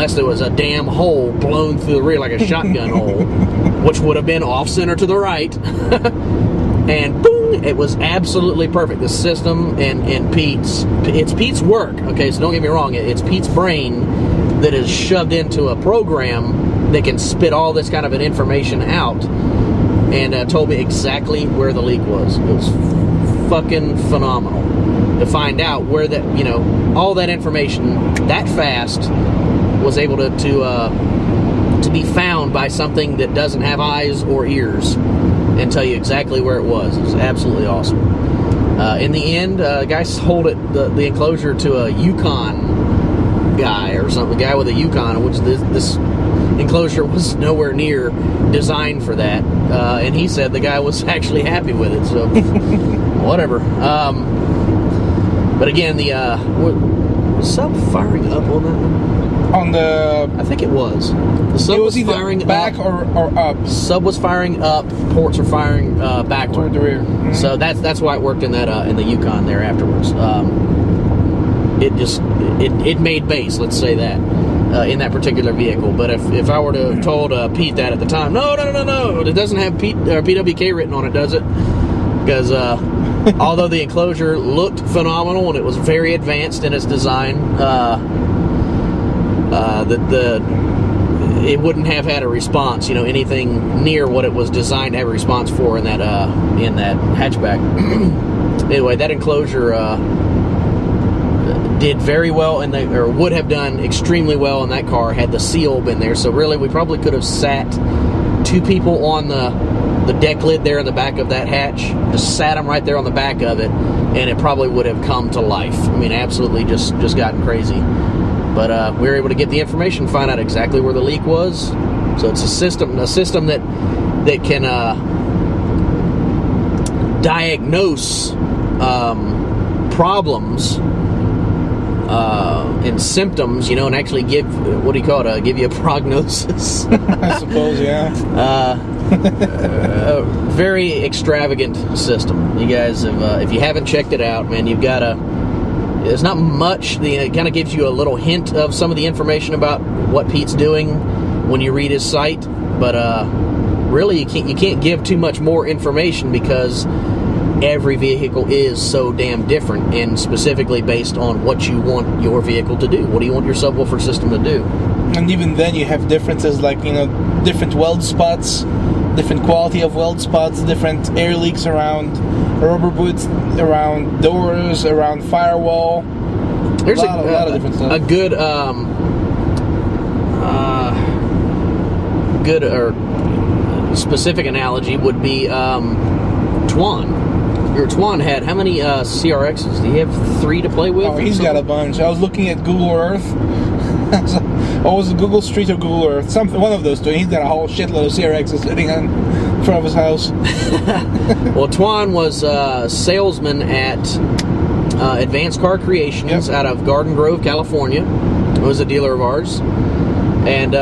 unless there was a damn hole blown through the rear like a shotgun hole, which would have been off center to the right. And boom, it was absolutely perfect. The system and it's Pete's work. Okay, so don't get me wrong, it's Pete's brain that is shoved into a program that can spit all this kind of an information out, and told me exactly where the leak was. It was fucking phenomenal to find out where that, all that information that fast was able to be found by something that doesn't have eyes or ears and tell you exactly where it was. It was absolutely awesome. In the end, guy sold the enclosure to a Yukon guy or something, the guy with a Yukon, which this enclosure was nowhere near designed for that. And he said the guy was actually happy with it, so whatever. But again, was sub firing up on that one? I think it was. The sub was firing back or up. Sub was firing up. Ports are firing backward. Toward the rear. Mm-hmm. So that's why it worked in that in the Yukon there afterwards. It made base. Let's say that in that particular vehicle. But if I were to have told Pete that at the time, no, it doesn't have PWK written on it, does it? Because although the enclosure looked phenomenal and it was very advanced in its design, it wouldn't have had a response, anything near what it was designed to have a response for in that hatchback. Anyway, that enclosure did very well, or would have done extremely well in that car had the seal been there. So really, we probably could have sat two people on the deck lid there in the back of that hatch, just sat them right there on the back of it, and it probably would have come to life. I mean, absolutely just gotten crazy. But we were able to get the information, find out exactly where the leak was. So it's a system that can diagnose problems and symptoms, and actually give give you a prognosis. I suppose, yeah. Very extravagant system. You guys have, if you haven't checked it out, man, you've got to. There's not much. It kind of gives you a little hint of some of the information about what Pete's doing when you read his site, but really you can't give too much more information because every vehicle is so damn different, and specifically based on what you want your vehicle to do. What do you want your subwoofer system to do? And even then you have differences like, different weld spots, different quality of weld spots, different air leaks around rubber boots, around doors, around firewall. There's a lot of different stuff. A good specific analogy would be Twan. Your Twan had how many CRXs? Do you have 3 to play with? Oh, he's got a bunch. I was looking at Google Earth. Was it Google Street or Google Earth? One of those two. He's got a whole shitload of CRXs sitting in front of his house. Well, Twan was a salesman at Advanced Car Creations out of Garden Grove, California. He was a dealer of ours. And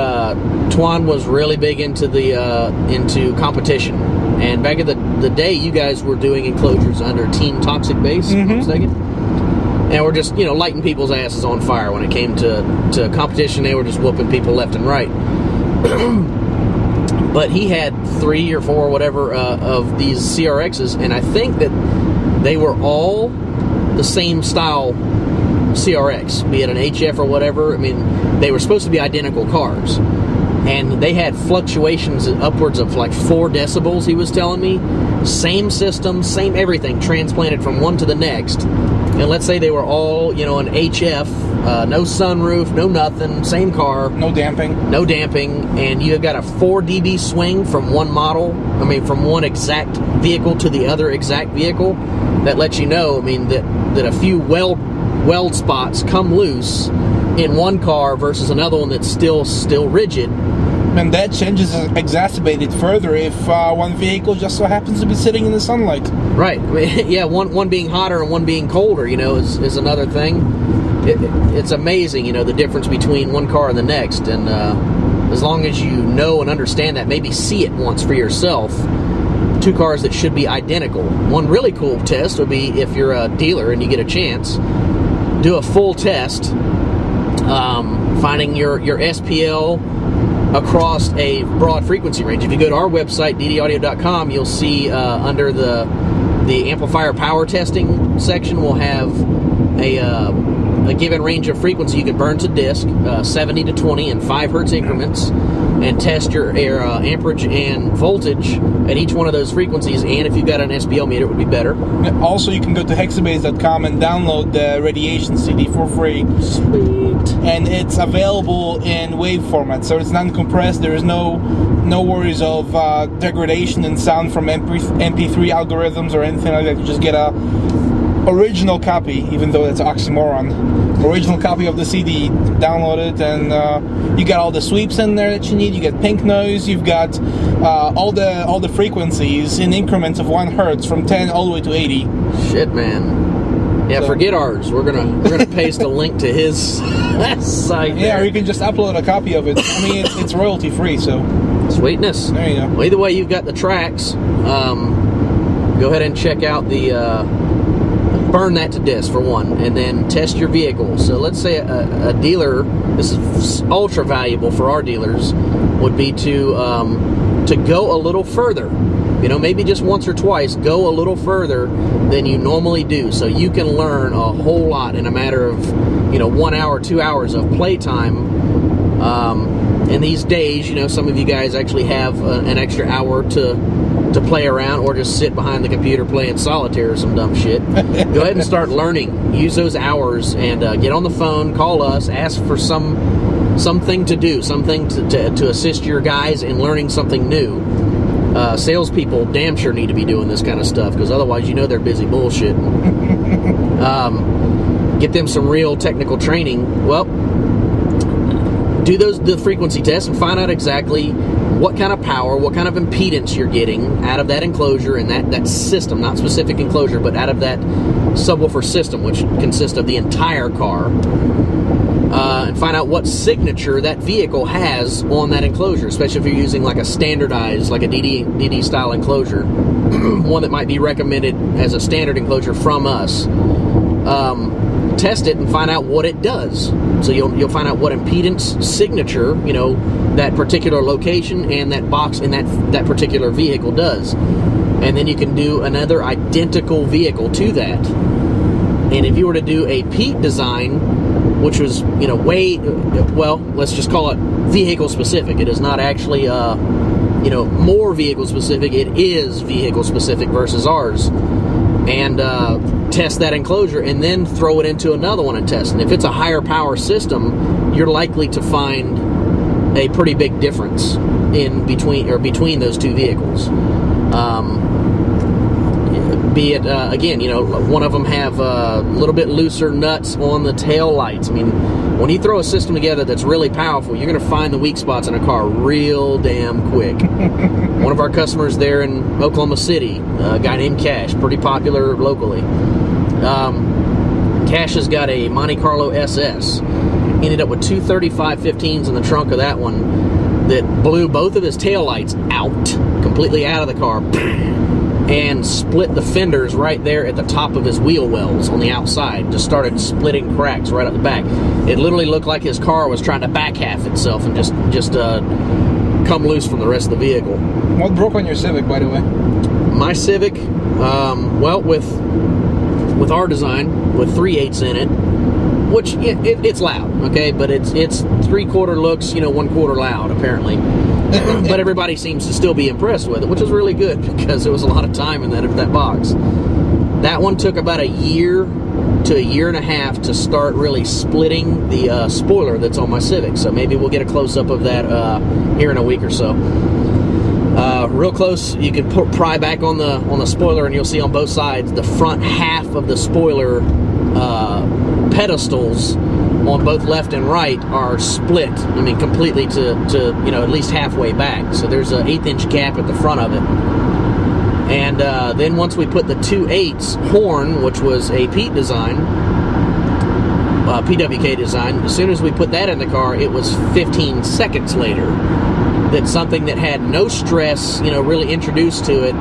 Twan was really big into competition. And back in the day, you guys were doing enclosures under Team Toxic Base, if I'm not mistaken. And we're just, lighting people's asses on fire. When it came to competition, they were just whooping people left and right. But he had 3 or 4 or whatever of these CRXs, and I think that they were all the same style CRX, be it an HF or whatever. I mean, they were supposed to be identical cars. And they had fluctuations upwards of like 4 decibels, he was telling me. Same system, same everything, transplanted from one to the next. And let's say they were all, an HF, no sunroof, no nothing, same car. No damping, and you have got a 4 dB swing from one model, from one exact vehicle to the other exact vehicle. That lets you know, that a few weld spots come loose in one car versus another one that's still rigid. And that change is exacerbated further if one vehicle just so happens to be sitting in the sunlight. Right. One being hotter and one being colder, is another thing. It's amazing, the difference between one car and the next. And as long as you know and understand that, maybe see it once for yourself. 2 cars that should be identical. One really cool test would be if you're a dealer and you get a chance, do a full test finding your SPL across a broad frequency range. If you go to our website, ddaudio.com, you'll see under the amplifier power testing section, we'll have a given range of frequency you can burn to disk, 70 to 20 in 5 hertz increments, and test your amperage and voltage at each one of those frequencies. And if you've got an SPL meter, it would be better. Also, you can go to hexabase.com and download the radiation CD for free. Sweet. And it's available in wave format, so it's non-compressed. There is no worries of degradation in sound from MP3 algorithms or anything like that. You just get a original copy, even though that's an oxymoron. Original copy of the CD, download it, and you got all the sweeps in there that you need. You get pink noise. You've got all the frequencies in increments of 1 hertz from 10 all the way to 80. Shit, man. Yeah, so, forget ours. We're gonna paste a link to his site. Yeah, there. Or you can just upload a copy of it. I mean, it's royalty free, so sweetness. There you go. Well, either way, you've got the tracks. Go ahead and check out the. Burn that to disk for one, and then test your vehicle. So let's say a dealer, this is ultra valuable for our dealers, would be to go a little further. You know, maybe just once or twice, go a little further than you normally do, so you can learn a whole lot in a matter of 1 hour, 2 hours of playtime. And these days, some of you guys actually have an extra hour to play around, or just sit behind the computer playing solitaire or some dumb shit. Go ahead and start learning. Use those hours and get on the phone, call us, ask for something to do, something to assist your guys in learning something new. Salespeople damn sure need to be doing this kind of stuff, because otherwise they're busy bullshitting. Get them some real technical training. Well, do the frequency tests and find out exactly what kind of power, what kind of impedance you're getting out of that enclosure and that system, not specific enclosure, but out of that subwoofer system, which consists of the entire car, and find out what signature that vehicle has on that enclosure, especially if you're using like a standardized, like a DD style enclosure, one that might be recommended as a standard enclosure from us. Test it and find out what it does. So you'll find out what impedance signature, that particular location and that box in that particular vehicle does. And then you can do another identical vehicle to that. And if you were to do a Pete design, which was, let's just call it vehicle specific. It is not actually, more vehicle specific. It is vehicle specific versus ours. And test that enclosure and then throw it into another one and test. And if it's a higher power system, you're likely to find a pretty big difference between those two vehicles. Be it one of them have a little bit looser nuts on the tail lights. I mean, when you throw a system together that's really powerful, you're going to find the weak spots in a car real damn quick. One of our customers there in Oklahoma City, a guy named Cash, pretty popular locally. Cash has got a Monte Carlo SS. Ended up with two 3515s in the trunk of that one that blew both of his taillights out, completely out of the car, and split the fenders right there at the top of his wheel wells on the outside. Just started splitting cracks right up the back. It literally looked like his car was trying to back half itself and just come loose from the rest of the vehicle. What broke on your Civic, by the way? My Civic, with our design, with 3/8 in it, which it's loud, okay, but it's 3/4 looks, 1/4 loud, apparently. But everybody seems to still be impressed with it, which is really good, because there was a lot of time in that box. That one took about a year to a year and a half to start really splitting the spoiler that's on my Civic. So maybe we'll get a close-up of that here in a week or so. Real close, you can pry back on the spoiler, and you'll see on both sides the front half of the spoiler pedestals on both left and right are split. I mean, completely to at least halfway back. So there's an 1/8 gap at the front of it. And then once we put the 2/8 horn, which was a Pete design, PWK design, as soon as we put that in the car, it was 15 seconds later that something that had no stress, really introduced to it,